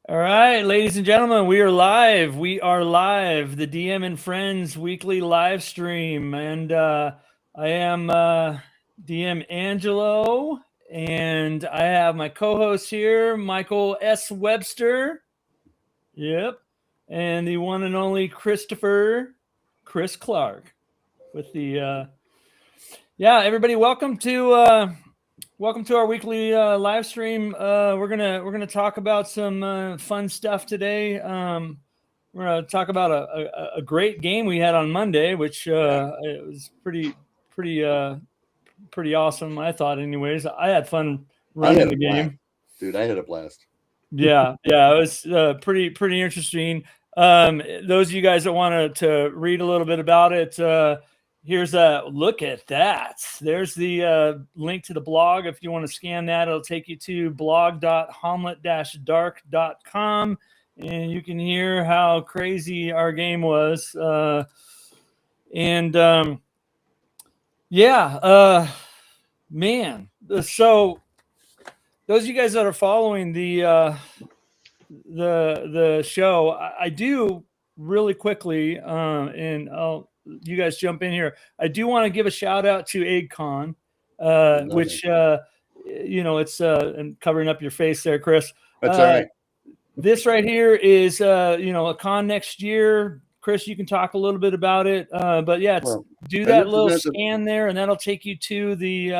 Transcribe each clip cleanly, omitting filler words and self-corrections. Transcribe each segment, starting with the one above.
All right, ladies and gentlemen, we are live. We are live. The DM and Friends weekly live stream. And I am DM Angelo, and I have my co-host here, Michael S. Webster. Yep. And the one and only Chris Clark with the everybody, welcome to our weekly live stream. We're gonna talk about some fun stuff today. We're gonna talk about a great game we had on Monday, which it was pretty awesome. I thought, anyways. I had fun running the game. Dude, I had a blast. Yeah, it was pretty interesting. Those of you guys that want to read a little bit about it. Here's a look at that. There's the link to the blog. If you want to scan that, it'll take you to blog.hommlet-dark.com, and you can hear how crazy our game was. Man. So those of you guys that are following the show, I do really quickly, and you guys jump in here. I do want to give a shout out to AidCon, which it's and covering up your face there, Chris. That's all right. This right here is a con next year. Chris, you can talk a little bit about it, but yeah, do that little scan there, and that'll take you to the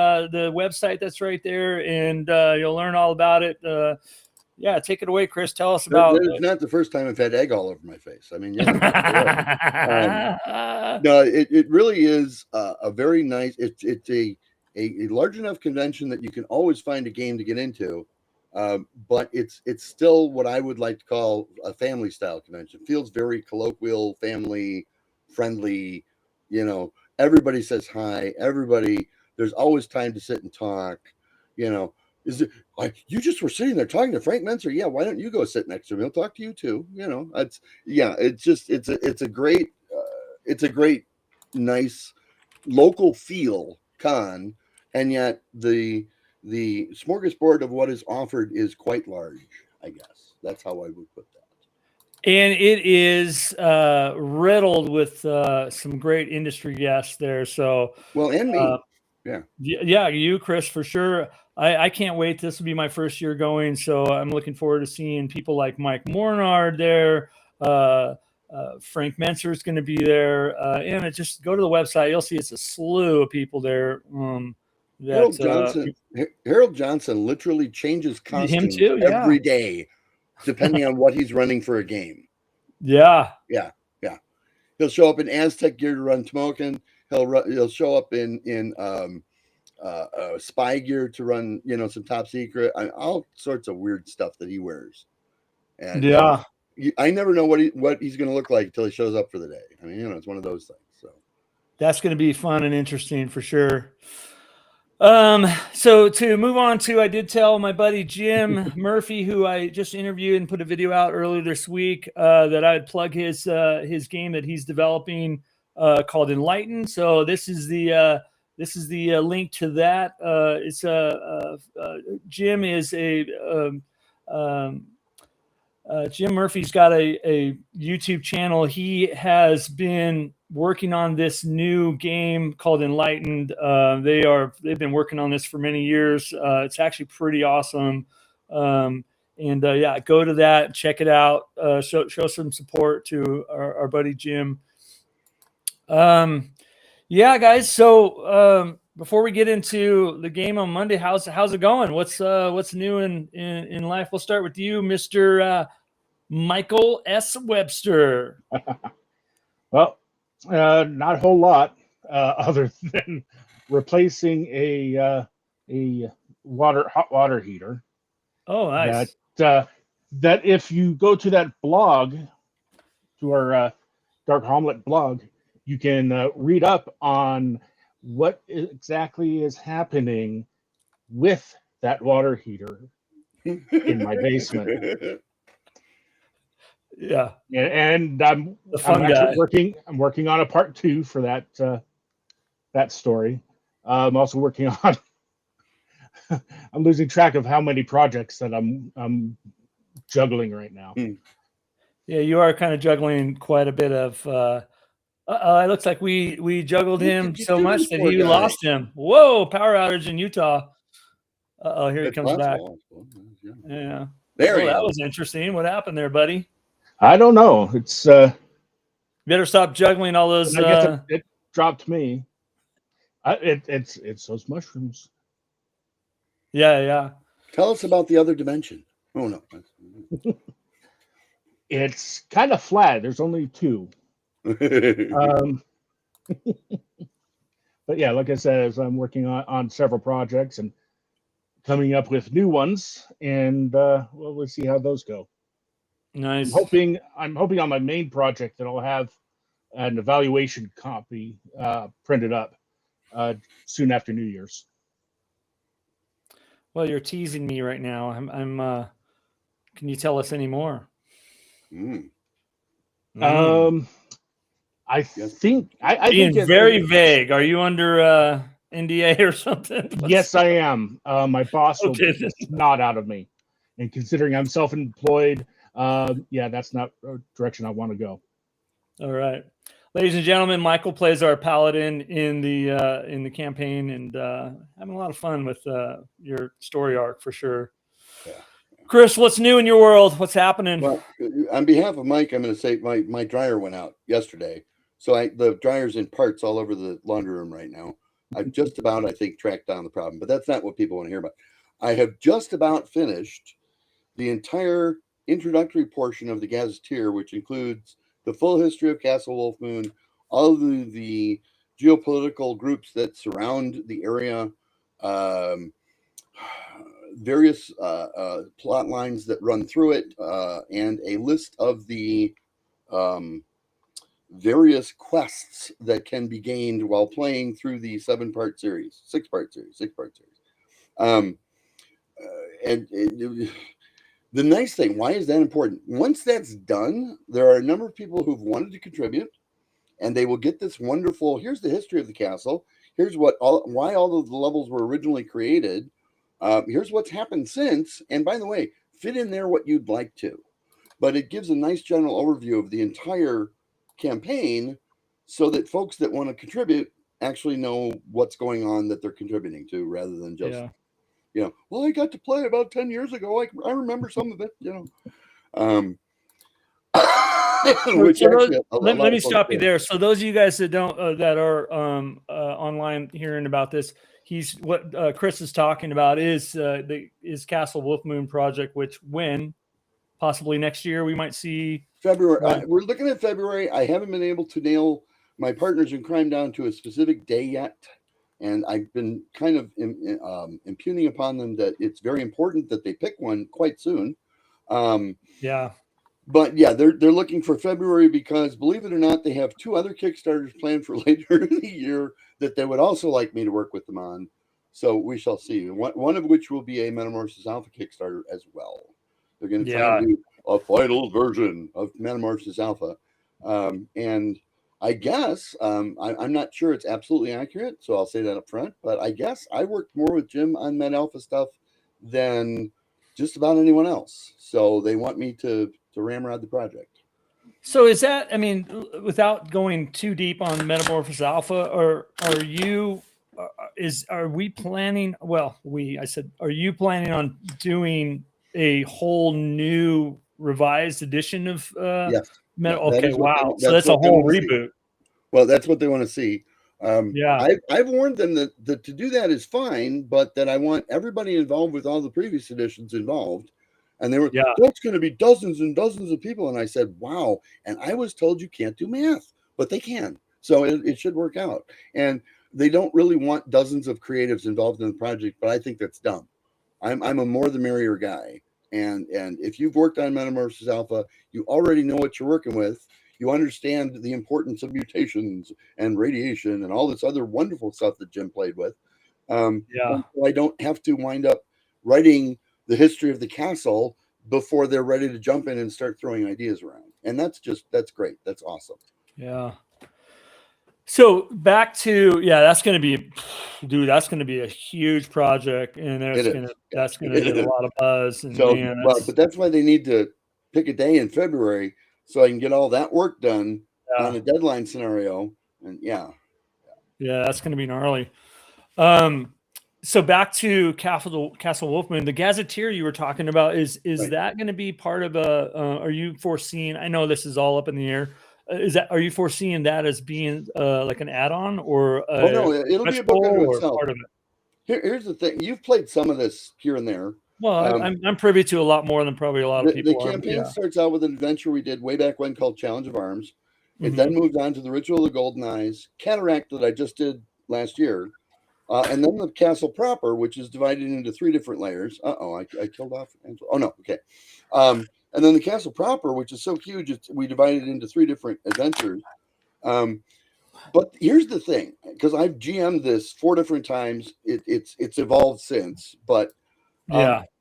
website that's right there, and you'll learn all about it. Yeah, take it away, Chris. Tell us about. It's not the first time I've had egg all over my face. I mean, no, it really is a very nice. It's a large enough convention that you can always find a game to get into, but it's still what I would like to call a family style convention. It feels very colloquial, family friendly. Everybody says hi. Everybody. There's always time to sit and talk. Is it like you just were sitting there talking to Frank Menser? Yeah, why don't you go sit next to him? He'll talk to you too. It's a great nice local feel con, and yet the smorgasbord of what is offered is quite large. I guess that's how I would put that. And it is riddled with some great industry guests there. So and me. Yeah, you, Chris, for sure. I can't wait. This will be my first year going, so I'm looking forward to seeing people like Mike Mornard there. Frank Menser is going to be there, and just go to the website. You'll see it's a slew of people there. Harold Johnson literally changes costumes every day, depending on what he's running for a game. Yeah. He'll show up in Aztec gear to run Smokin'. He'll show up in spy gear to run, some top secret, all sorts of weird stuff that he wears. And I never know what he's going to look like until he shows up for the day. I mean, it's one of those things. So that's going to be fun and interesting for sure. So to move on to, I did tell my buddy Jim Murphy, who I just interviewed and put a video out earlier this week, that I'd plug his game that he's developing, called Enlighten. So this is the link to that. It's Jim is Jim Murphy's got a YouTube channel. He has been working on this new game called Enlightened. They've been working on this for many years. It's actually pretty awesome. Go to that, check it out. Show some support to our buddy Jim. Guys. So before we get into the game on Monday, how's it going? What's new in life? We'll start with you, Mr. Michael S. Webster. Well, not a whole lot, other than replacing a hot water heater. Oh, nice. That if you go to that blog, to our Dark Hommlet blog, you can read up on what exactly is happening with that water heater in my basement. Yeah, and I'm working on a part 2 for that story. I'm also working on. I'm losing track of how many projects that I'm juggling right now. Yeah, you are kind of juggling quite a bit of. It looks like we juggled him so much that he lost him. Whoa! Power outage in Utah. Here he comes back. Yeah. There he that is. was interesting. What happened there, buddy? I don't know. It's better stop juggling all those. I guess it dropped me. It's those mushrooms. Yeah. Tell us about the other dimension. Oh no. It's kind of flat. There's only 2. But yeah, like I said, as I'm working on several projects and coming up with new ones, and we'll see how those go. Nice. I'm hoping on my main project that I'll have an evaluation copy printed up soon after New Year's. Well, you're teasing me right now. I'm can you tell us any more? I think I being think very vague. Are you under NDA or something? Yes, I am. My boss will Okay. nod out of me, and considering I'm self-employed, yeah, that's not a direction I want to go. All right, ladies and gentlemen, Michael plays our paladin in the campaign, and having a lot of fun with your story arc for sure. Yeah. Chris, what's new in your world? What's happening? Well, on behalf of Mike, I'm going to say my dryer went out yesterday, so the dryer's in parts all over the laundry room right now. I've just about, I think, tracked down the problem, but that's not what people want to hear about. I have just about finished the entire introductory portion of the Gazetteer, which includes the full history of Castle Wolfmoon, all of the geopolitical groups that surround the area, various plot lines that run through it, and a list of the various quests that can be gained while playing through the 6-part series. And the nice thing, why is that important? Once that's done, there are a number of people who've wanted to contribute, and they will get this wonderful, here's the history of the castle, here's why all of the levels were originally created, here's what's happened since, and by the way, fit in there what you'd like to. But it gives a nice general overview of the entire campaign so that folks that want to contribute actually know what's going on that they're contributing to, rather than just well, I got to play about 10 years ago, I remember some of it, let me stop you there. So those of you guys that don't that are online hearing about this, what Chris is talking about is Castle Wolfmoon project, which possibly next year we might see February. We're looking at February. I haven't been able to nail my partners in crime down to a specific day yet, and I've been kind of impugning upon them that it's very important that they pick one quite soon. But yeah, they're looking for February because, believe it or not, they have 2 other Kickstarters planned for later in the year that they would also like me to work with them on. So we shall see. One of which will be a Metamorphosis Alpha Kickstarter as well. They're going to try and do a final version of Metamorphosis Alpha. And I guess, I'm not sure it's absolutely accurate, so I'll say that up front, but I guess I worked more with Jim on Met Alpha stuff than just about anyone else. So they want me to ramrod the project. So is that, I mean, without going too deep on Metamorphosis Alpha, or are you planning, are you planning on doing a whole new revised edition of yes. Okay, wow. So that's a whole reboot. Well, that's what they want to see. Yeah. I've warned them that to do that is fine, but that I want everybody involved with all the previous editions involved. And they were, that's going to be dozens and dozens of people. And I said, wow. And I was told you can't do math, but they can. So it should work out. And they don't really want dozens of creatives involved in the project, but I think that's dumb. I'm a more the merrier guy. And if you've worked on Metamorphosis Alpha, you already know what you're working with. You understand the importance of mutations and radiation and all this other wonderful stuff that Jim played with. So I don't have to wind up writing the history of the castle before they're ready to jump in and start throwing ideas around. And that's great. That's awesome. Yeah. So back to that's going to be, dude. That's going to be a huge project, and that's going to get a lot of buzz. And so, man, but that's why they need to pick a day in February so I can get all that work done on a deadline scenario. And yeah, that's going to be gnarly. So back to Castle Wolfman, the Gazetteer you were talking about is Right. that going to be part of a? Are you foreseeing? I know this is all up in the air. Are you foreseeing that as being like an add-on or? No, it'll be a book unto itself. Part of it. Here's the thing: you've played some of this here and there. Well, I'm privy to a lot more than probably a lot of people. The campaign starts out with an adventure we did way back when called Challenge of Arms. It then moved on to the Ritual of the Golden Eyes, Cataract that I just did last year, and then the castle proper, which is divided into 3 different layers. I killed off. Oh no, okay. And then the castle proper, which is so huge, we divided it into 3 different adventures. But here's the thing, because I've GM'd this 4 different times. It's evolved since, but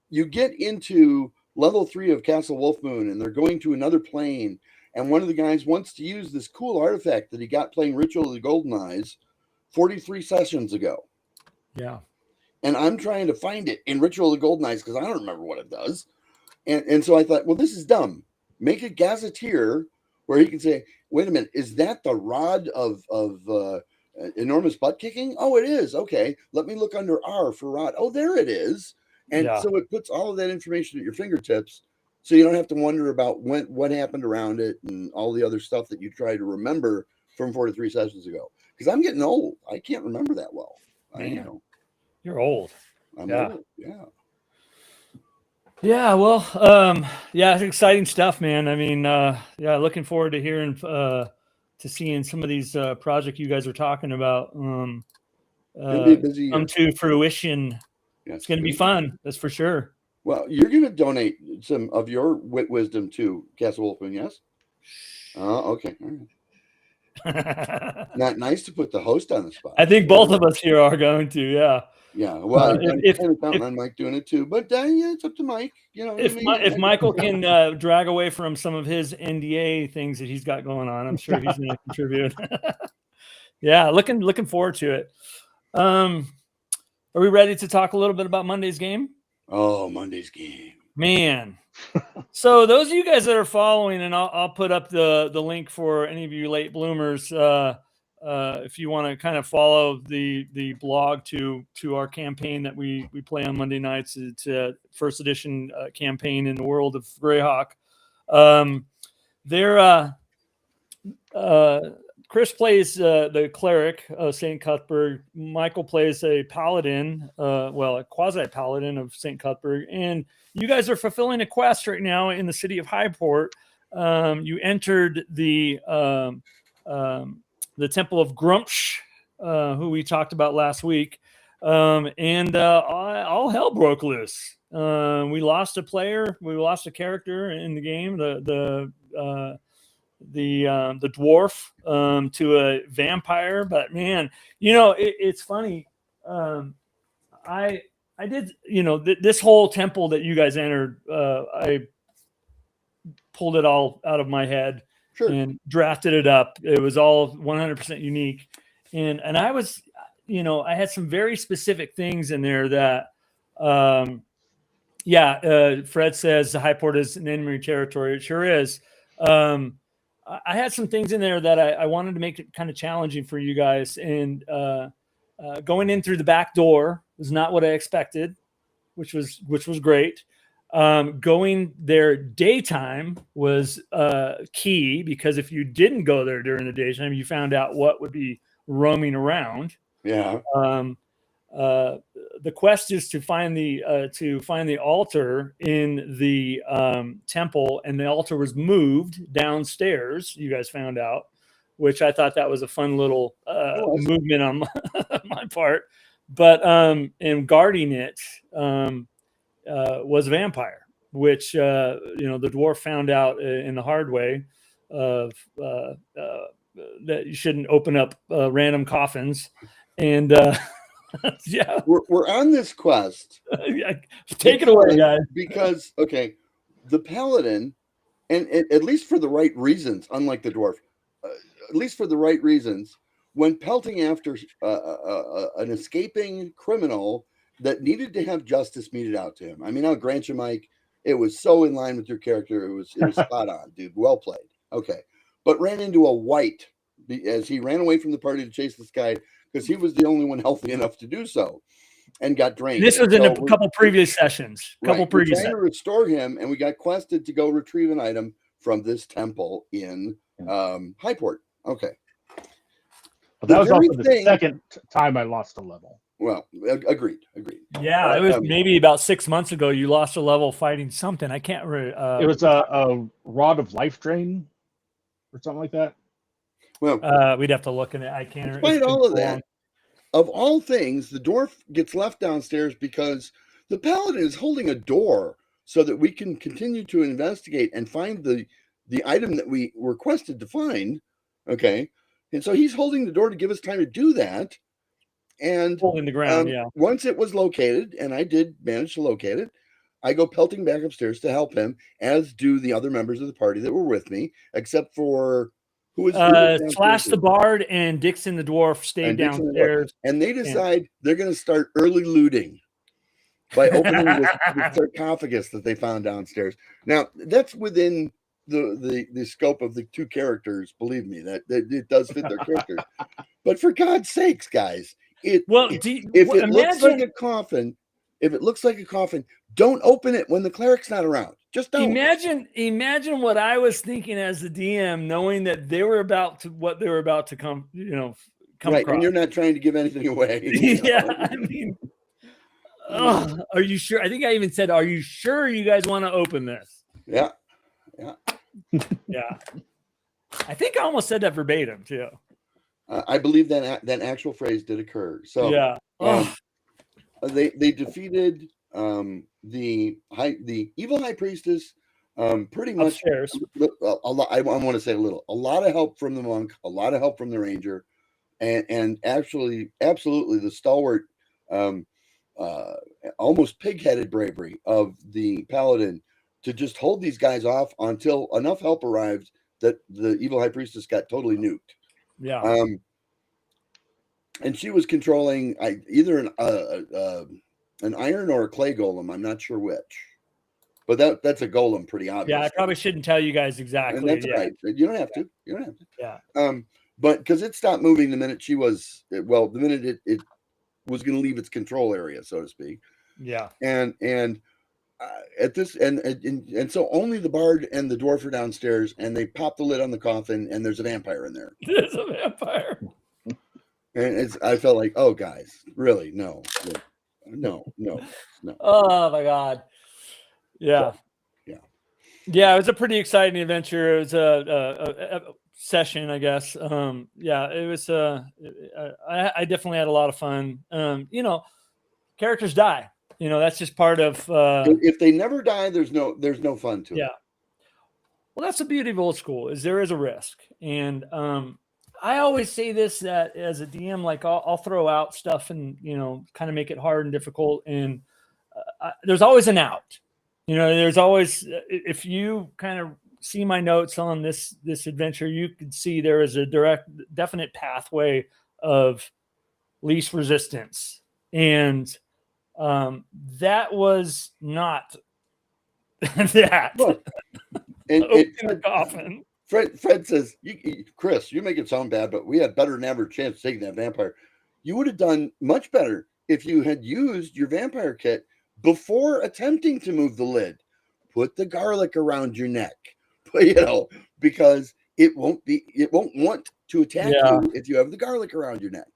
you get into level 3 of Castle Wolfmoon, and they're going to another plane. And one of the guys wants to use this cool artifact that he got playing Ritual of the Golden Eyes 43 sessions ago. Yeah. And I'm trying to find it in Ritual of the Golden Eyes because I don't remember what it does. And so I thought, well, this is dumb. Make a Gazetteer where he can say, wait a minute, is that the rod of enormous butt kicking? Oh, it is. Okay. Let me look under R for rod. Oh, there it is. And so it puts all of that information at your fingertips. So you don't have to wonder about what happened around it and all the other stuff that you try to remember from 43 sessions ago. Because I'm getting old. I can't remember that well. Man, you're old. I'm old. Yeah. Yeah, well, it's exciting stuff, man. I mean, looking forward to hearing, to seeing some of these projects you guys are talking about It'll be a busy come to fruition. Yes, it's going to be fun, that's for sure. Well, you're going to donate some of your wisdom to Castle Wolfman, yes? Okay. All right. Not nice to put the host on the spot. I think both of us here are going to, yeah. Yeah, well, I'm kind of counting on Mike doing it too, but it's up to Mike. You know, if Michael can drag away from some of his NDA things that he's got going on, I'm sure he's going to contribute. Yeah, looking forward to it. Are we ready to talk a little bit about Monday's game? Oh, Monday's game, man. So those of you guys that are following, and I'll put up the link for any of you late bloomers. If you want to kind of follow the blog to our campaign that we play on Monday nights, it's a first edition campaign in the world of Greyhawk. Chris plays the cleric of St. Cuthbert. Michael plays a paladin, a quasi paladin of St. Cuthbert, and you guys are fulfilling a quest right now in the city of Highport. You entered the Temple of Grumpsh, who we talked about last week, and all hell broke loose. We lost a player, we lost a character in the game, the dwarf to a vampire. But man, it's funny. I did, this whole temple that you guys entered, I pulled it all out of my head. Sure. And drafted it up. It was all 100% unique. And I was, I had some very specific things in there that, Fred says the Highport is an enemy territory. It sure is. I had some things in there that I wanted to make it kind of challenging for you guys. And going in through the back door was not what I expected, which was great. Going there daytime was key, because if you didn't go there during the daytime, you found out what would be roaming around. Yeah. The quest is to find the altar in the temple, and the altar was moved downstairs. You guys found out, which I thought that was a fun little movement on my part. But in guarding it was a vampire, which the dwarf found out in the hard way of that you shouldn't open up random coffins. And yeah, we're on this quest. Take it away, guys. Because the paladin, and at least for the right reasons, unlike the dwarf, at least for the right reasons, when pelting after an escaping criminal that needed to have justice meted out to him. I mean, I'll grant you, Mike, it was so in line with your character. It was spot on, dude. Well played. Okay. But ran into a white as he ran away from the party to chase this guy because he was the only one healthy enough to do so, and got drained. This was in a couple previous sessions. We're trying to restore him, and we got quested to go retrieve an item from this temple in Highport. Okay. Well, that was also the second time I lost a level. Well, agreed. Yeah, it was maybe about 6 months ago. You lost a level fighting something. I can't remember. It was a rod of life drain or something like that. Well, we'd have to look at it. I can't. Despite all of that, of all things, the dwarf gets left downstairs because the paladin is holding a door so that we can continue to investigate and find the item that we were requested to find. Okay. And so he's holding the door to give us time to do that. And holding the ground, once it was located, and I did manage to locate it, I go pelting back upstairs to help him, as do the other members of the party that were with me, except for who was Slash the Bard and Dixon the Dwarf stayed downstairs. And they decide they're going to start early looting by opening the sarcophagus that they found downstairs. Now, that's within the scope of the two characters. Believe me, that it does fit their characters. But for God's sakes, guys, if it looks like a coffin, don't open it when the cleric's not around. Just don't. Imagine what I was thinking as the DM, knowing that they were about to come right, across. And you're not trying to give anything away. Yeah, I mean, are you sure? I think I even said, "Are you sure you guys want to open this?" Yeah. I think I almost said that verbatim too. I believe that actual phrase did occur. So yeah, they defeated the evil high priestess pretty much upstairs. A lot. I want to say a lot of help from the monk, a lot of help from the ranger, and actually, absolutely the stalwart, almost pig-headed bravery of the paladin to just hold these guys off until enough help arrived that the evil high priestess got totally nuked. Yeah. And she was controlling either an iron or a clay golem. I'm not sure which, but that's a golem, pretty obvious. Yeah, I probably shouldn't tell you guys exactly. And that's right. You don't have to. Yeah. But because it stopped moving the minute the minute it was going to leave its control area, so to speak. Yeah. And at this and so only the bard and the dwarf are downstairs, and they pop the lid on the coffin, and there's a vampire in there. There's a vampire. And I felt like, oh, guys, really? No. Oh my God. Yeah. Yeah. It was a pretty exciting adventure. It was a session, I guess. It was. I definitely had a lot of fun. Characters die. That's just part of. If they never die, there's no fun to it. Yeah. Well, that's the beauty of old school. Is there is a risk, and I always say this, that as a DM, like I'll throw out stuff and kind of make it hard and difficult, and there's always an out. There's always, if you kind of see my notes on this adventure, you could see there is a definite pathway of least resistance, and that was not that. Look, open the coffin. Fred says, Chris, you make it sound bad, but we had better than average chance taking that vampire. You would have done much better if you had used your vampire kit before attempting to move the lid. Put the garlic around your neck, because it won't want to attack you if you have the garlic around your neck.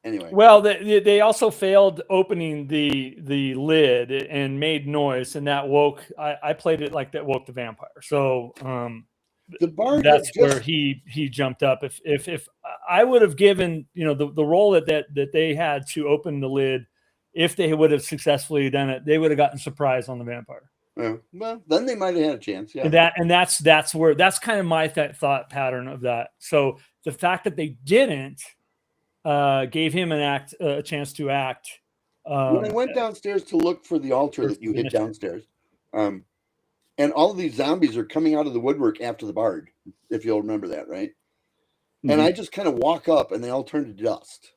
Anyway. Well, they also failed opening the lid and made noise, and that woke. I played it like that woke the vampire. So the bard, that's where he jumped up. If I would have given the role that they had to open the lid, if they would have successfully done it, they would have gotten surprised on the vampire. Well, then they might have had a chance. Yeah, and that's where that's kind of my thought pattern of that. So the fact that they didn't. Gave him a chance to act. When I went downstairs to look for the altar that you hid downstairs, and all of these zombies are coming out of the woodwork after the bard, if you'll remember that, right? and I just kind of walk up, and they all turn to dust.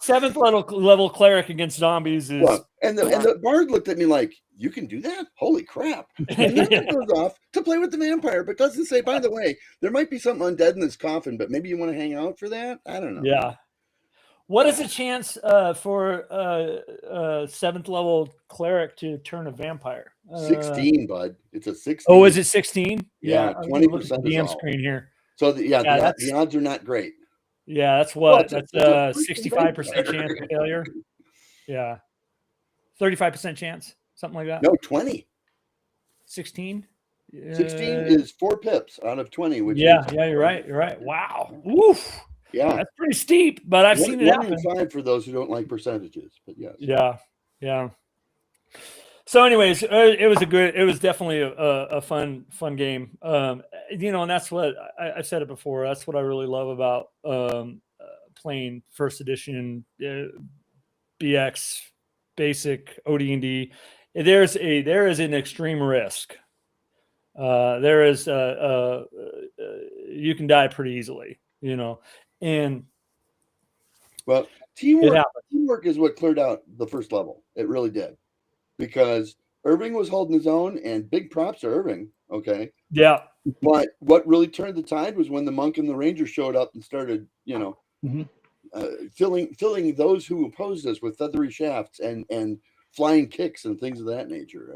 7th level cleric against zombies is. Well, and the bard looked at me like, "You can do that? Holy crap!" And then he goes off to play with the vampire, but doesn't say, "By the way, there might be something undead in this coffin, but maybe you want to hang out for that." I don't know. Yeah. What is the chance for 7th level cleric to turn a vampire? 16, bud. It's a 16. Oh, is it 16? Yeah, 20% DM is all. screen here. So the odds are not great. Yeah, that's what? Well, that's a 65% chance of failure. Yeah. 35% chance, something like that. No, 20. 16? 16 is 4 pips out of 20. Which you're right. You're right. Wow. Oof. Yeah. That's pretty steep, but I've seen it happen. 1 in 5 for those who don't like percentages, but yes. Yeah. So, anyways, it was definitely a fun game. And that's what I said it before. That's what I really love about playing first edition BX basic OD&D. There is an extreme risk. There is you can die pretty easily, and well, teamwork is what cleared out the first level. It really did. Because Irving was holding his own, and big props to Irving. Okay. Yeah. But what really turned the tide was when the monk and the ranger showed up and started, filling those who opposed us with feathery shafts and flying kicks and things of that nature.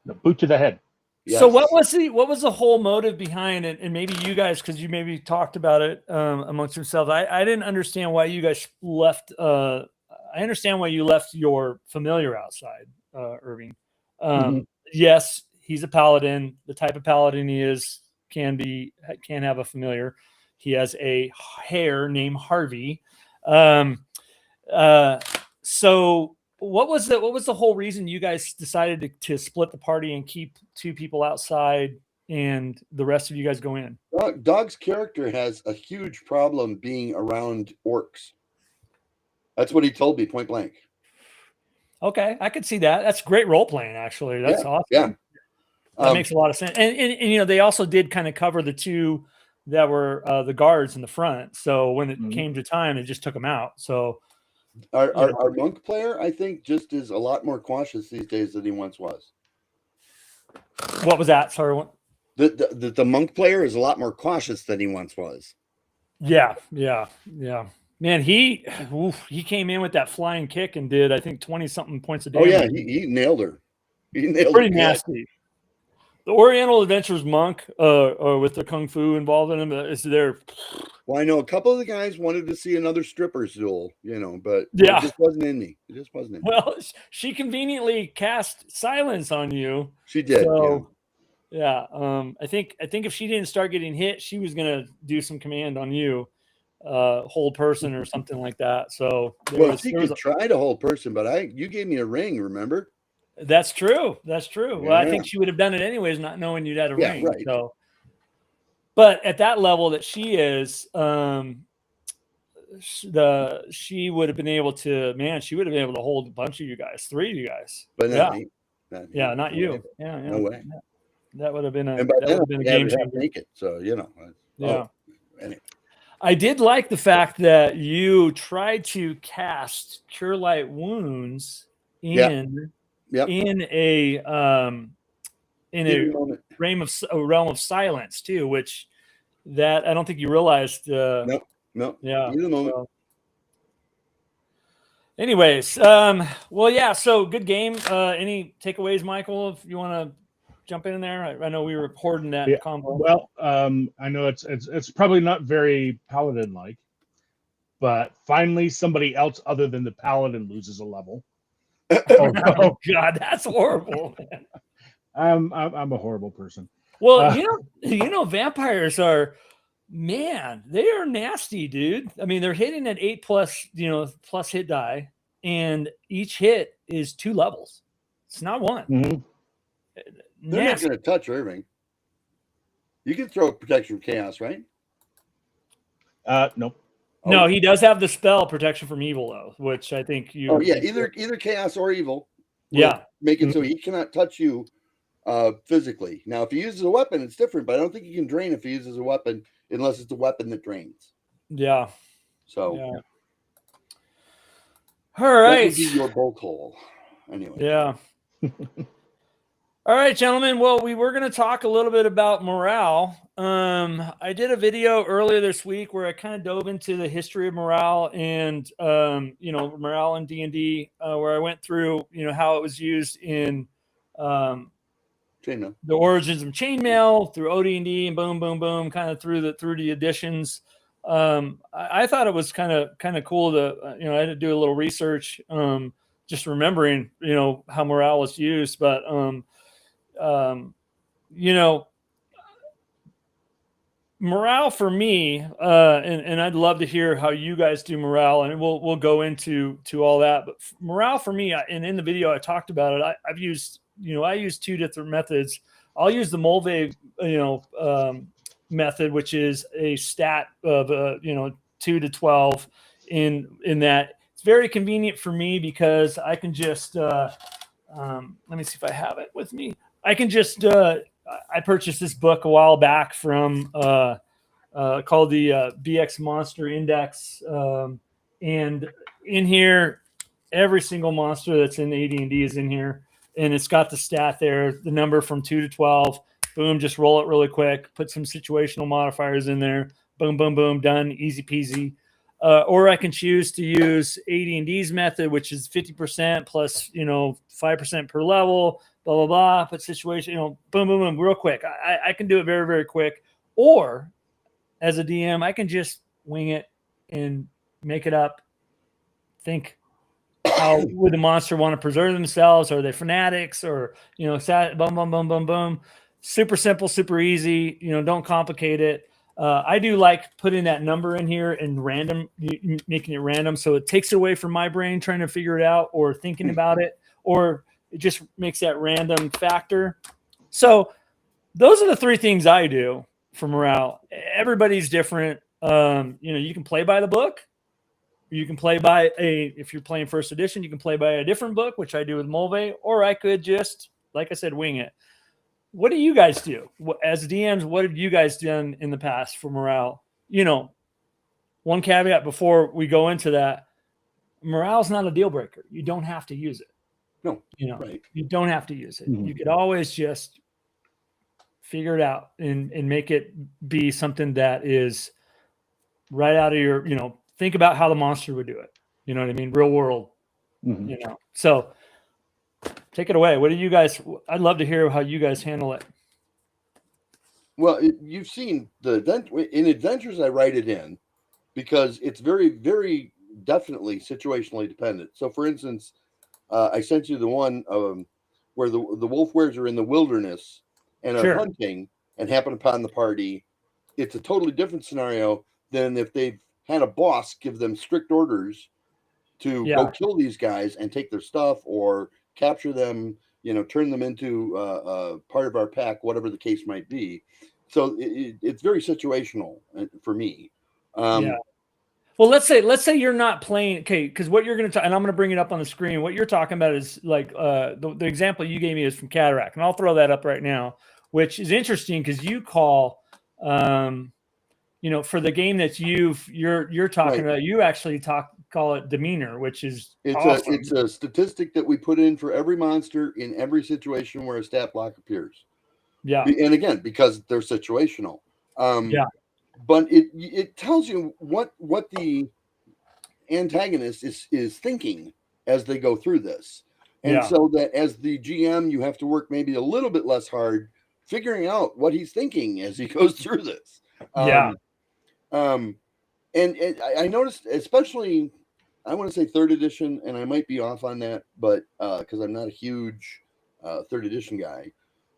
The boot to the head. Yes. So what was the whole motive behind it? And maybe you guys, because you maybe talked about it amongst yourselves. I didn't understand why you guys left. I understand why you left your familiar outside. Irving. Yes, he's a paladin. The type of paladin he is can have a familiar. He has a hare named Harvey. So what was the whole reason you guys decided to split the party and keep 2 people outside and the rest of you guys go in? Dog's character has a huge problem being around orcs. That's what he told me point blank. Okay, I could see that. That's great role playing, actually. That's awesome. Yeah, that makes a lot of sense. And they also did kind of cover the 2 that were the guards in the front. So when it came to time, it just took them out. So our monk player, I think, just is a lot more cautious these days than he once was. What was that? Sorry. The monk player is a lot more cautious than he once was. Yeah. Man, he came in with that flying kick and did, I think, 20-something points of damage. Oh, yeah, he nailed her. Pretty nasty. The Oriental Adventures monk with the Kung Fu involved in him is there. Well, I know a couple of the guys wanted to see another strippers duel, but it just wasn't in me. It just wasn't in me. Well, she conveniently cast silence on you. She did. So, yeah. I think if she didn't start getting hit, she was going to do some command on you. Hold person or something like that. So she could try to hold person, but you gave me a ring, remember? That's true. Yeah. Well, I think she would have done it anyways, not knowing you'd had a ring. Right. So, but at that level that she is, she would have been able to. She would have been able to hold a bunch of you guys, 3 of you guys. But not you. Yeah. No way. That would have been a game changer. Naked, so Yeah. Anyway. I did like the fact that you tried to cast Cure Light Wounds in a realm of silence too, which that I don't think you realized. No. Yeah. So, anyways, well, yeah. So good game. Any takeaways, Michael? If you want to jump in there, I know we were recording that combo. Well, I know it's probably not very paladin-like, but finally somebody else other than the paladin loses a level. Oh God, that's horrible. I'm a horrible person. Well, vampires are, man, they are nasty, dude. I mean, they're hitting at 8+ plus hit die, and each hit is 2 levels. It's not 1. Mm-hmm. They're not going to touch Irving. You can throw protection from chaos, right? Nope. No, he does have the spell protection from evil, though, which I think you. Oh yeah, either chaos or evil. Yeah, make it so he cannot touch you physically. Now, if he uses a weapon, it's different, but I don't think he can drain if he uses a weapon unless it's a weapon that drains. Yeah. So, Yeah. yeah. All right. That would be your bolt hole. Anyway. Yeah. All right, gentlemen. Well, we were going to talk a little bit about morale. I did a video earlier this week where I kind of dove into the history of morale and, morale in D&D, where I went through, how it was used in Chainmail. the origins of chainmail through OD&D and boom, boom, boom, kind of through the editions. I thought it was kind of cool to, I had to do a little research, just remembering, how morale was used, but, morale for me, and I'd love to hear how you guys do morale, and we'll go into all that. But morale for me, and in the video I talked about it, I've used, I use two different methods. I'll use the Mulvey, method, which is a stat of 2 to 12. In that, it's very convenient for me because I can just let me see if I have it with me. I can just I purchased this book a while back from called the BX Monster Index, and in here, every single monster that's in AD&D is in here, and it's got the stat there, the number from 2 to 12. Boom, just roll it really quick. Put some situational modifiers in there. Boom, boom, boom, done. Easy peasy. Or I can choose to use AD&D's method, which is 50% plus, 5% per level, blah, blah, blah. Put situation, boom, boom, boom, real quick. I can do it very, very quick. Or as a DM, I can just wing it and make it up. Think, how would the monster want to preserve themselves? Are they fanatics or, boom, boom, boom, boom, boom. Super simple, super easy. Don't complicate it. I do like putting that number in here and making it random. So it takes it away from my brain trying to figure it out or thinking about it, or it just makes that random factor. So those are the three things I do for morale. Everybody's different. You can play by the book. You can play by if you're playing first edition, you can play by a different book, which I do with Mulvey, or I could just, like I said, wing it. What do you guys do as DMs? What have you guys done in the past for morale? One caveat before we go into that: morale is not a deal breaker. You don't have to use it. No, right. You don't have to use it. Mm-hmm. You could always just figure it out and make it be something that is right out of your, think about how the monster would do it. You know what I mean? Real world, Mm-hmm. So take it away. What do you guys, I'd love to hear how you guys handle it. Well, you've seen in adventures, I write it in because it's very, very definitely situationally dependent. So for instance, I sent you the one where the wolf wares are in the wilderness and are hunting and happen upon the party. It's a totally different scenario than if they've had a boss give them strict orders to go kill these guys and take their stuff or capture them, turn them into part of our pack, whatever the case might be. So it's very situational for me. Well, let's say you're not playing, okay, because what you're going to, and I'm going to bring it up on the screen. What you're talking about is like the example you gave me is from Cataract, and I'll throw that up right now, which is interesting because you call, for the game that you're talking about, you actually call it demeanor, which is awesome. It's a statistic that we put in for every monster in every situation where a stat block appears. Yeah, and again because they're situational. But it tells you what the antagonist is thinking as they go through this, and so that as the GM you have to work maybe a little bit less hard figuring out what he's thinking as he goes through this. And I noticed, especially, I want to say third edition, and I might be off on that, but because I'm not a huge third edition guy,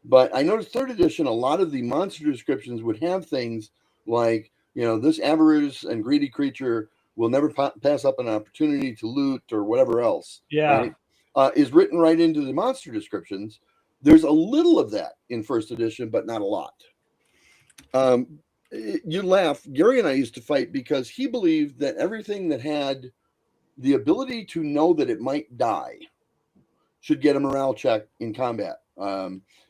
but I noticed third edition, a lot of the monster descriptions would have things like, this avarice and greedy creature will never pass up an opportunity to loot or whatever else. Right? Is written right into the monster descriptions. There's a little of that in first edition, but not a lot. You laugh. Gary and I used to fight because he believed that everything that had the ability to know that it might die should get a morale check in combat.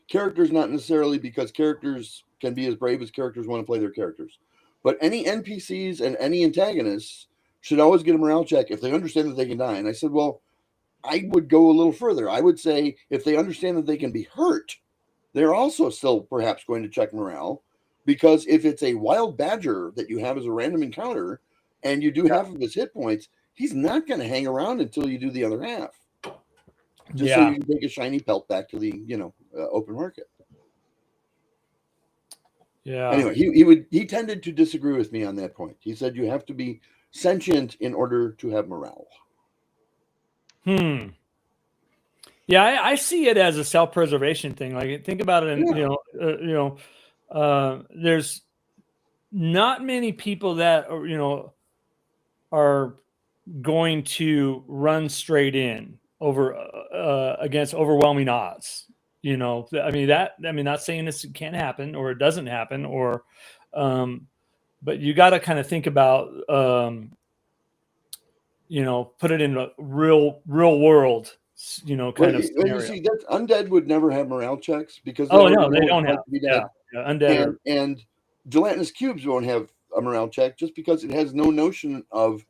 Characters, not necessarily, because characters can be as brave as characters want to play their characters. But any NPCs and any antagonists should always get a morale check if they understand that they can die. And I said, well, I would go a little further. I would say if they understand that they can be hurt, they're also still perhaps going to check morale. Because if it's a wild badger that you have as a random encounter and you do half of his hit points, he's not going to hang around until you do the other half. Just so you can take a shiny pelt back to the, open market. Yeah. Anyway, he tended to disagree with me on that point. He said you have to be sentient in order to have morale. Yeah, I see it as a self-preservation thing. Like, think about it, and there's not many people that are going to run straight in over against overwhelming odds. Not saying this can't happen or it doesn't happen, or but you got to kind of think about put it in a real world kind of scenario. You see, that's undead would never have morale checks because they don't have to be dead. Undead and gelatinous cubes won't have a morale check just because it has no notion of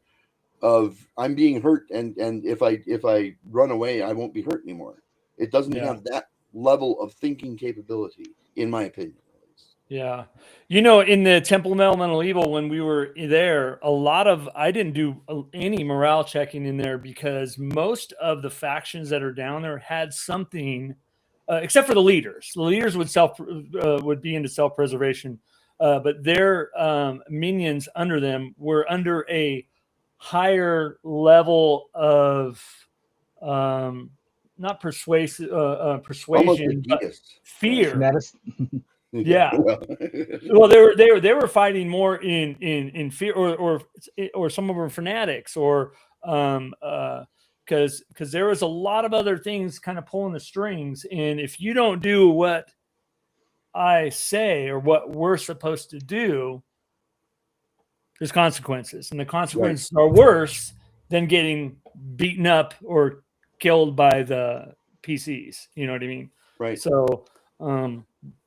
I'm being hurt, and if I run away I won't be hurt anymore. It doesn't have that level of thinking capability, in my opinion. Yeah. In the Temple of Elemental Evil, when we were there, I didn't do any morale checking in there because most of the factions that are down there had something, except for the leaders. The leaders would be into self-preservation, but their minions under them were under a higher level of not persuasion, but fear. Yeah. Well, they were fighting more in fear, or some of them were fanatics, or because there was a lot of other things kind of pulling the strings, and if you don't do what I say or what we're supposed to do, there's consequences, and the consequences are worse than getting beaten up or killed by the PCs. You know what I mean? Right. So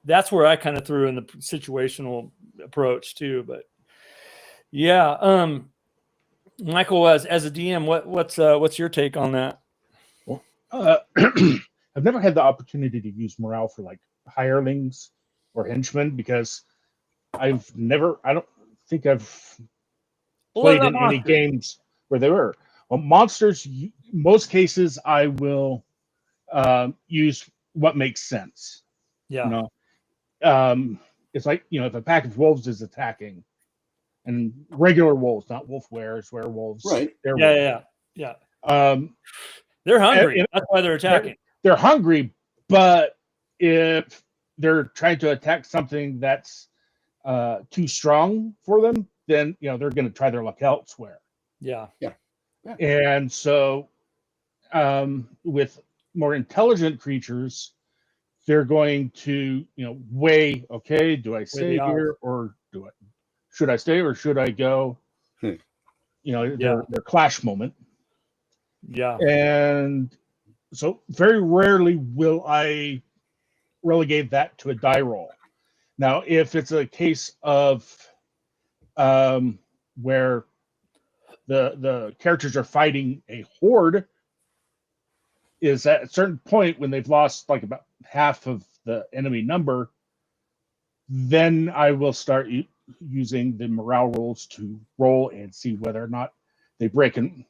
that's where I kind of threw in the situational approach too. But yeah, Michael, as a DM, what's your take on that? Well, I've never had the opportunity to use morale for like hirelings or henchmen because I don't think I've played in any games where they were. Well, monsters, most cases, I will use what makes sense. Yeah. It's like, if a pack of wolves is attacking, and regular wolves, not wolf wearers, werewolves. Right. Yeah. They're hungry. That's why they're attacking. They're hungry, but if they're trying to attack something that's too strong for them, then they're going to try their luck elsewhere. Yeah. And so with more intelligent creatures, they're going to weigh, okay, do I stay here or should I stay or should I go? Their clash moment. Yeah. And so very rarely will I relegate that to a die roll. Now, if it's a case of where the characters are fighting a horde, is at a certain point when they've lost like about half of the enemy number, then I will start using the morale rolls to roll and see whether or not they break and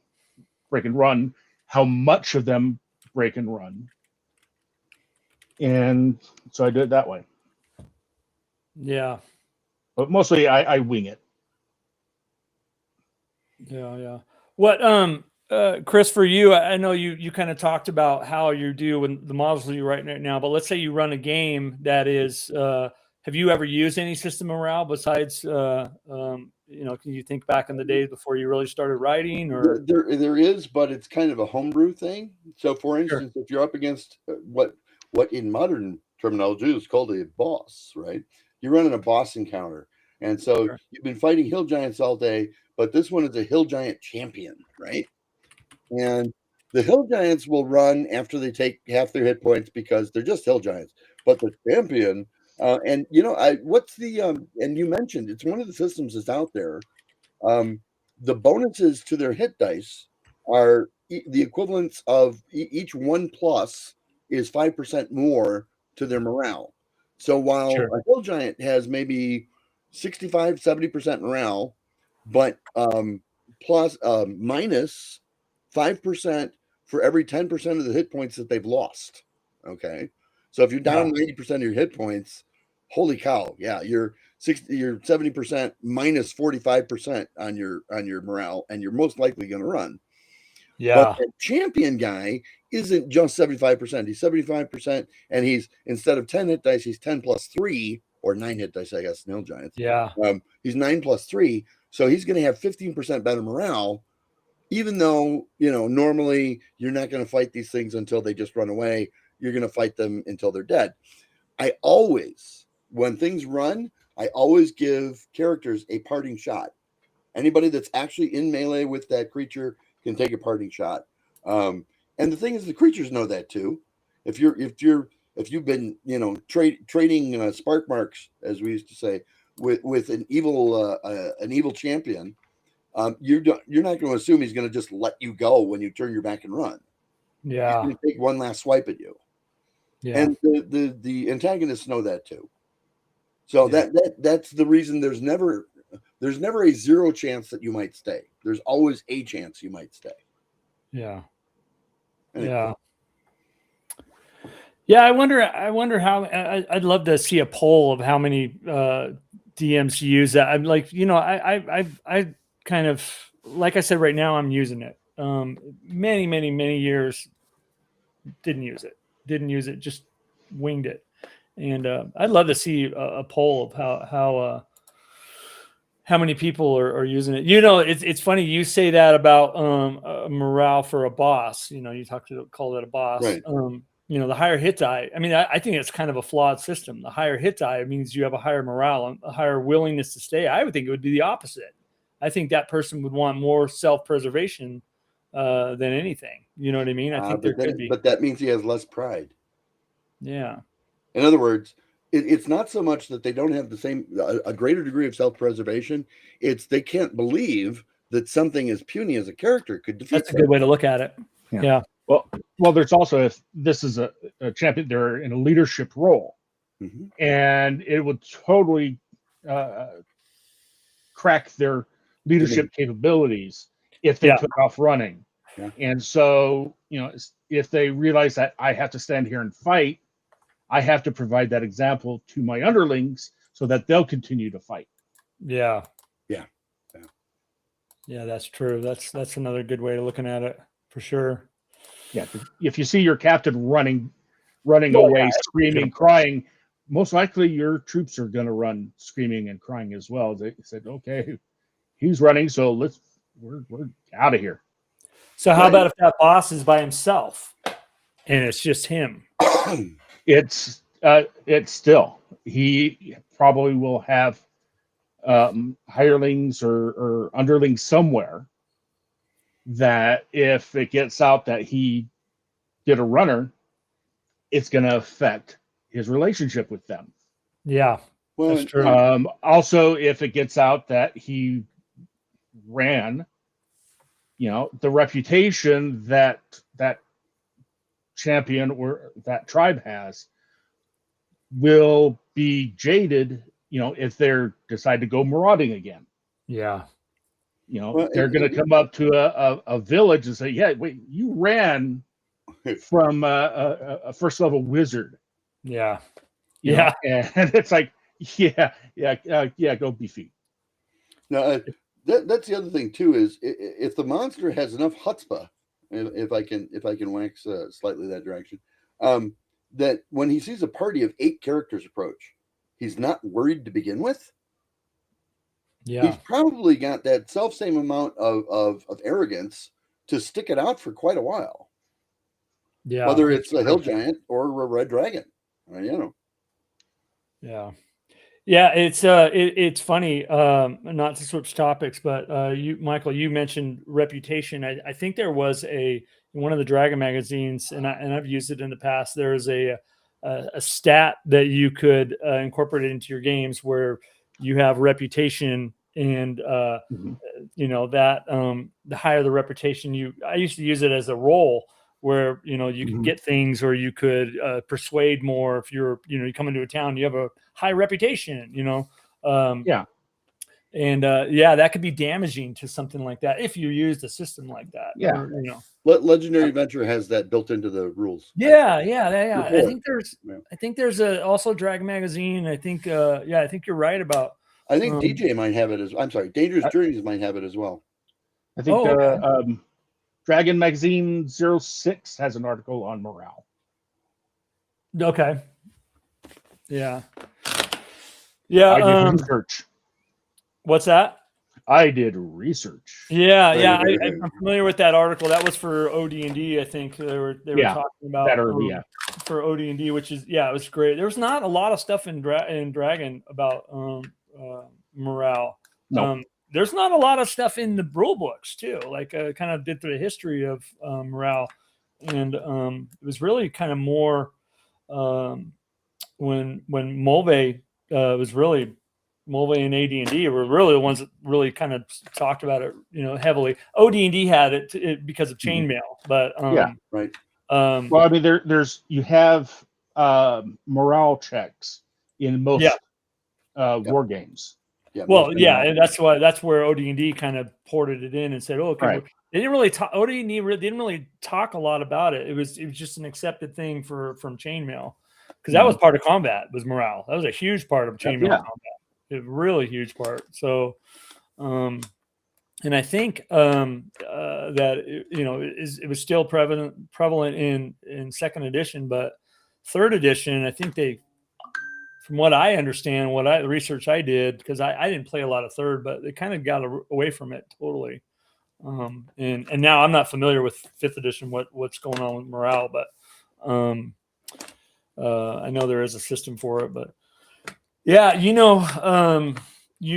run, how much of them break and run. And so I do it that way. Yeah. But mostly I wing it. Yeah. What, Chris, for you, I know you kind of talked about how you do with the models you right now, but let's say you run a game that is, have you ever used any system morale besides, can you think back in the days before you really started writing? Or there is, but it's kind of a homebrew thing. So, for instance, if you're up against what in modern terminology is called a boss, right? You're running a boss encounter, and so you've been fighting hill giants all day, but this one is a hill giant champion, right? And The hill giants will run after they take half their hit points because they're just hill giants. But the champion, and what's the and you mentioned it's one of the systems that's out there. The bonuses to their hit dice are the equivalence of each 1+ is 5% more to their morale. So while a hill giant has maybe 65-70% morale, but minus 5% for every 10% of the hit points that they've lost. Okay, so if you're down 90% of your hit points, holy cow, yeah, you're 70% minus 45% on your morale, and you're most likely going to run. Yeah. But the champion guy isn't just 75%. He's 75%, and he's, instead of 10 hit dice, he's 10 plus 3, or 9 hit dice, I guess, Hill Giants. Yeah. He's 9 plus 3, so he's going to have 15% better morale, even though, normally you're not going to fight these things until they just run away. You're going to fight them until they're dead. I always, when things run, I always give characters a parting shot. Anybody that's actually in melee with that creature can take a parting shot. And the thing is, the creatures know that too. If you've been, trading spark marks, as we used to say, with an evil champion, you're not going to assume he's going to just let you go when you turn your back and run. Yeah. He's going to take one last swipe at you. Yeah. And the antagonists know that too. So that's the reason there's never a zero chance that you might stay. There's always a chance you might stay. Yeah. Anyway. Yeah. Yeah. I wonder how. I'd love to see a poll of how many DMs use that. I'm like, I kind of, like I said, right now I'm using it. Many years didn't use it. Just winged it. And I'd love to see a poll of how many people are using it. It's funny you say that about morale for a boss. You call that a boss. Right. The higher hit die. I mean, I think it's kind of a flawed system. The higher hit die means you have a higher morale and a higher willingness to stay. I would think it would be the opposite. I think that person would want more self-preservation than anything. You know what I mean? I think there could be. But that means he has less pride. Yeah. In other words, it's not so much that they don't have a greater degree of self-preservation. It's they can't believe that something as puny as a character could defeat. That's a good way to look at it. Yeah. Well, there's also, if this is a champion, they're in a leadership role, and it would totally crack their leadership capabilities if they took off running. Yeah. And so, if they realize that I have to stand here and fight, I have to provide that example to my underlings so that they'll continue to fight. Yeah. Yeah. Yeah, that's true. That's another good way of looking at it, for sure. Yeah. If you see your captain running away, screaming, crying, most likely your troops are going to run screaming and crying as well. They said, okay, he's running, so we're out of here. So how about if that boss is by himself and it's just him? It's still, he probably will have hirelings or underlings somewhere that if it gets out that he did a runner, it's going to affect his relationship with them. Yeah, well, that's true. Also, if it gets out that he ran, the reputation that champion or that tribe has will be jaded, if they decide to go marauding again. Yeah. They're going to come up to a village and say, yeah, wait, you ran from a first level wizard. Yeah. And it's like, go beefy. Now, that's the other thing too, is if the monster has enough chutzpah, if I can wax slightly that direction, that when he sees a party of 8 characters approach, he's not worried to begin with. Yeah. He's probably got that same amount of arrogance to stick it out for quite a while. Yeah. Whether it's a hill giant or a red dragon, Yeah. Yeah, it's funny, not to switch topics, but Michael, you mentioned reputation. I think there was a one of the Dragon magazines, and I've used it in the past. There's a stat that you could incorporate into your games where you have reputation, and you know that the higher the reputation, I used to use it as a role where you could get things, or you could persuade more if you come into a town, you have a high reputation, and that could be damaging to something like that if you used a system like that. Yeah. Or, Legendary Adventure has that built into the rules. Yeah. I think there's also Dragon magazine. I think I think you're right about. I think DJ might have it as. I'm sorry, Dangerous Journeys might have it as well. I think Dragon Magazine 06 has an article on morale. Okay. Yeah. Yeah. I did research. What's that? I did research. Yeah. I'm familiar with that article. That was for OD&D. I think they were talking about that early, for OD&D, which is it was great. There was not a lot of stuff in Dragon about morale. No. There's not a lot of stuff in the rule books too. Like kind of did through the history of morale, and it was really kind of more when Mulvey was really Mulvey and AD&D were really the ones that really kind of talked about it, heavily. OD&D had it because of chainmail, but right. Well, I mean, you have morale checks in most war games. Yeah, and that's where OD&D kind of ported it in and said, "Oh, okay." Right. They didn't really talk. OD&D didn't really talk a lot about it. It was just an accepted thing from chainmail, because that was part of combat. Was morale. That was a huge part of chainmail combat. A really huge part. So, and I think that it was still prevalent in second edition, but third edition, I think from what I understand, the research I did, because I didn't play a lot of third, but they kind of got away from it totally. And now I'm not familiar with fifth edition, what's going on with morale, but I know there is a system for it. But yeah, you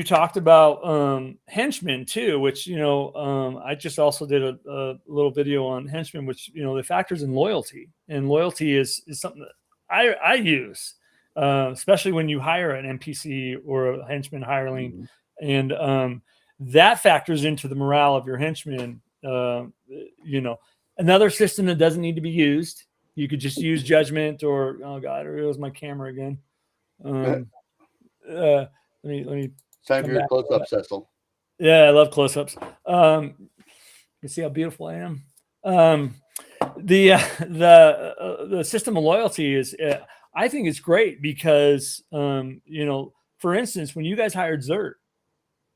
talked about henchmen too, which I just also did a little video on henchmen, which the factors in loyalty, and loyalty is something that I use. Especially when you hire an NPC or a henchman hireling, and that factors into the morale of your henchman. Another system that doesn't need to be used, you could just use judgment, or there goes my camera again. Let me. Time for your close-up, Cecil. Yeah, I love close-ups. You see how beautiful I am. The system of loyalty is. I think it's great because, for instance, when you guys hired Zert,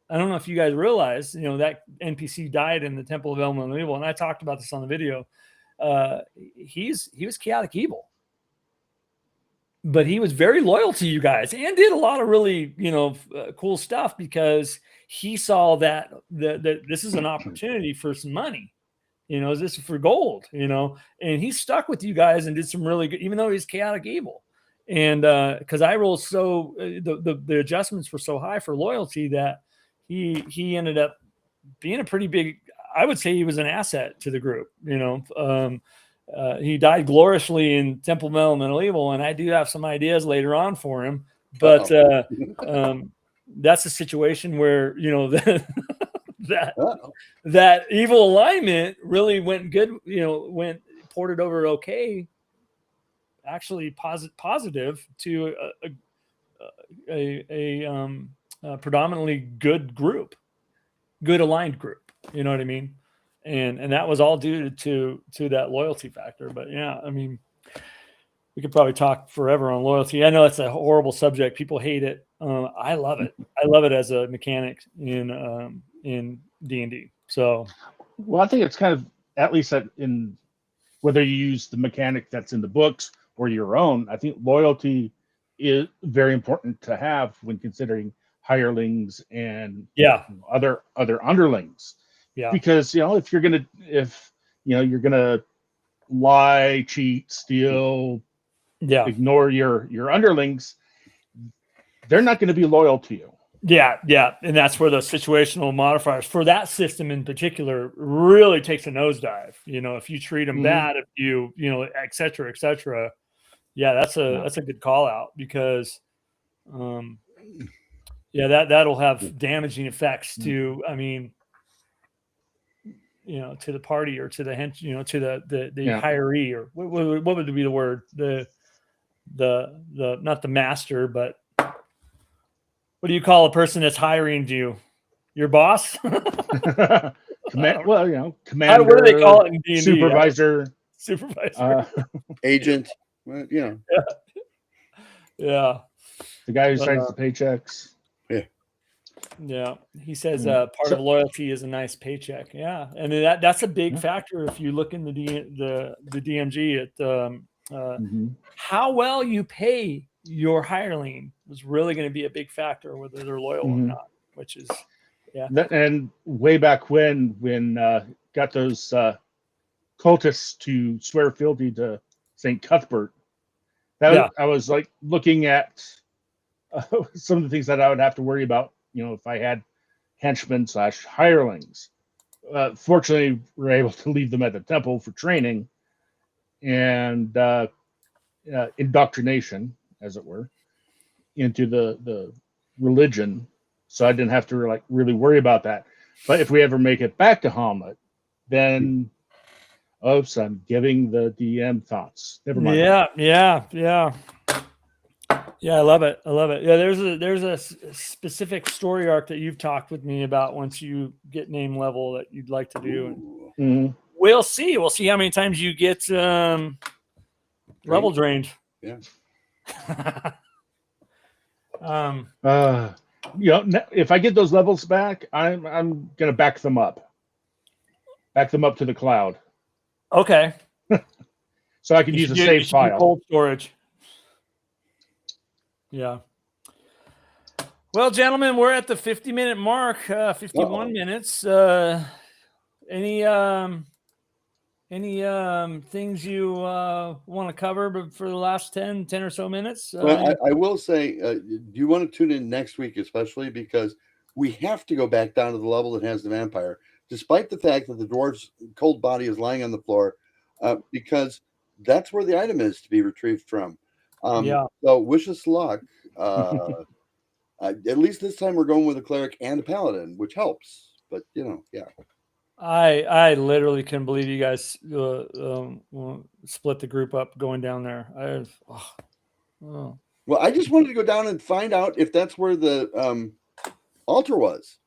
I don't know if you guys realize, that NPC died in the Temple of Elemental Evil, and I talked about this on the video. He was chaotic evil, but he was very loyal to you guys and did a lot of really, cool stuff, because he saw that this is an opportunity for some money. This is for gold, and he stuck with you guys and did some really good, even though he's chaotic evil. And because I rolled the adjustments were so high for loyalty that he ended up being a pretty big, I would say he was an asset to the group. He died gloriously in Temple of Elemental Evil, and I do have some ideas later on for him. But that's a situation where that evil alignment really went good. Went ported over okay. Actually positive to a predominantly good group, good aligned group. You know what I mean? And that was all due to that loyalty factor. But yeah, I mean, we could probably talk forever on loyalty. I know it's a horrible subject. People hate it. I love it. I love it as a mechanic in D&D. So, well, I think it's kind of, at least in whether you use the mechanic that's in the books or your own, I think loyalty is very important to have when considering hirelings and other underlings. Yeah, because if you're gonna lie, cheat, steal, ignore your underlings, they're not going to be loyal to you. Yeah, and that's where the situational modifiers for that system in particular really takes a nosedive. If you treat them bad, if you et cetera, et cetera. Yeah, that's a good call out because, that'll have damaging effects to. I mean, to the party or to the to the hiree, or what would be the word? The not the master, but what do you call a person that's hiring you? Your boss? Commander. What do they call it in D&D? Supervisor. Supervisor. Agent. Well, Yeah. The guy who signs the paychecks. Yeah. He says part of loyalty is a nice paycheck. Yeah. And that's a big factor if you look in the DMG at how well you pay your hireling is really going to be a big factor whether they're loyal or not, which is and way back when got those cultists to swear fealty to St. Cuthbert, I was like looking at some of the things that I would have to worry about, if I had henchmen / hirelings. Fortunately, we were able to leave them at the temple for training and indoctrination, as it were, into the religion. So I didn't have to really worry about that. But if we ever make it back to Hommlet, then oops, I'm giving the DM thoughts. Never mind. Yeah. I love it. Yeah, there's a specific story arc that you've talked with me about once you get name level that you'd like to do. We'll see. We'll see how many times you get level drained. Yeah. If I get those levels back, I'm gonna back them up to the cloud. Okay. So I can use a save file. Cold storage. Yeah. Well, gentlemen, we're at the 50-minute mark. 51 minutes. Any things you want to cover for the last 10 or so minutes? Well, I will say, do you want to tune in next week, especially because we have to go back down to the level that has the vampire, despite the fact that the dwarf's cold body is lying on the floor, because that's where the item is to be retrieved from. So wish us luck. At least this time we're going with a cleric and a paladin, which helps. But I literally couldn't believe you guys split the group up going down there. Well, I just wanted to go down and find out if that's where the altar was.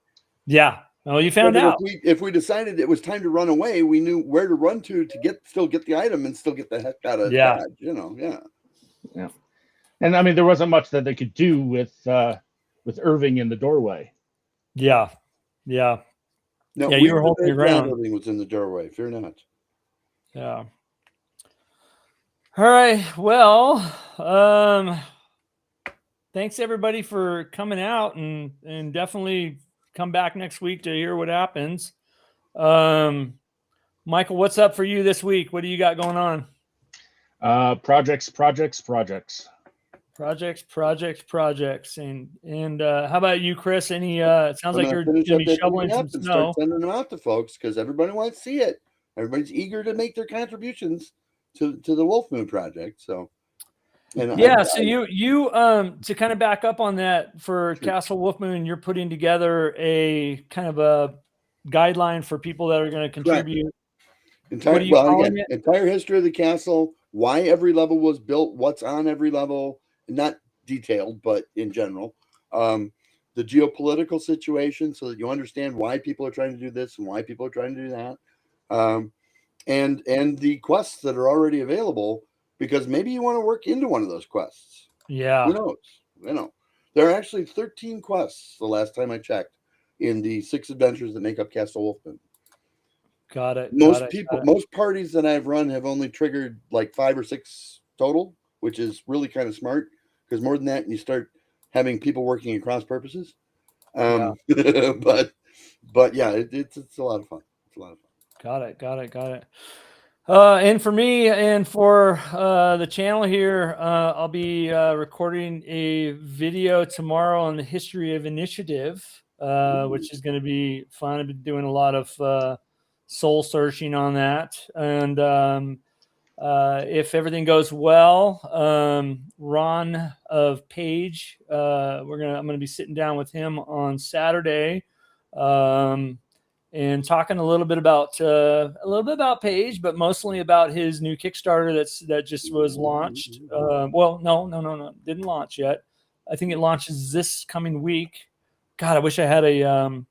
Yeah. Well, you found out. If we decided it was time to run away, we knew where to run to still get the item and still get the heck out of Dodge, Yeah. And I mean, there wasn't much that they could do with Irving in the doorway. Yeah. No, you were holding your ground. Irving was in the doorway. Fear not. Yeah. All right. Well, thanks everybody for coming out and definitely come back next week to hear what happens. Michael, what's up for you this week? What do you got going on? Projects. And how about you, Chris? Any it sounds like you're gonna be shoveling some snow. Start sending them out to folks because everybody wants to see it. Everybody's eager to make their contributions to the Wolf Moon project. So so you to kind of back up on that for Castle Wolf Moon, you're putting together a kind of a guideline for people that are going to contribute. Entire history of the castle, why every level was built, what's on every level, not detailed, but in general, the geopolitical situation, so that you understand why people are trying to do this and why people are trying to do that, and the quests that are already available, because maybe you want to work into one of those quests. Yeah, who knows? There are actually 13 quests the last time I checked in the 6 adventures that make up Castle Wolfman. Got it. Most parties that I've run have only triggered like 5 or 6 total, which is really kind of smart, because more than that, you start having people working at cross purposes. But yeah, it's a lot of fun. It's a lot of fun. Got it. And for me and for the channel here, I'll be recording a video tomorrow on the history of initiative, which is going to be fun. I've been doing a lot of soul searching on that. And if everything goes well, Ron of Page, I'm going to be sitting down with him on Saturday. And talking a little bit about Page, but mostly about his new Kickstarter that just was launched. Well, no, didn't launch yet. I think it launches this coming week. God, I wish I had a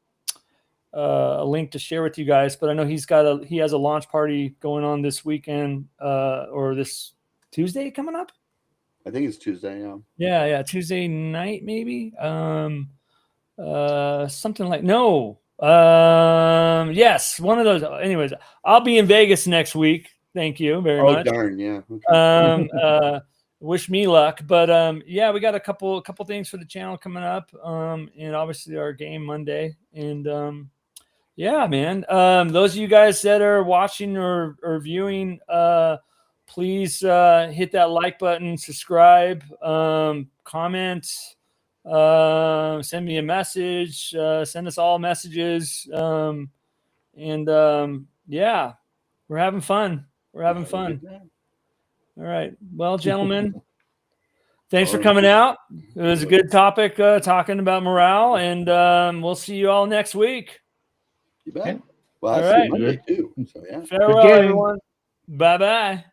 link to share with you guys, but I know he has a launch party going on this weekend or this Tuesday coming up. I think it's Tuesday. Yeah, Tuesday night maybe. Something like no. Yes, one of those. Anyways, I'll be in Vegas next week. Thank you very much. Oh darn, yeah. Okay. Wish me luck, but yeah, we got a couple things for the channel coming up, and obviously our game Monday, and yeah, man. Those of you guys that are watching or viewing, please hit that like button, subscribe, comment. Send me a message, send us all messages. Yeah, we're having fun. All right. Well, gentlemen, thanks for coming out. It was a good topic, talking about morale, and we'll see you all next week. You bet. Well, I'll see you Monday too. So yeah. Farewell, everyone. Bye-bye.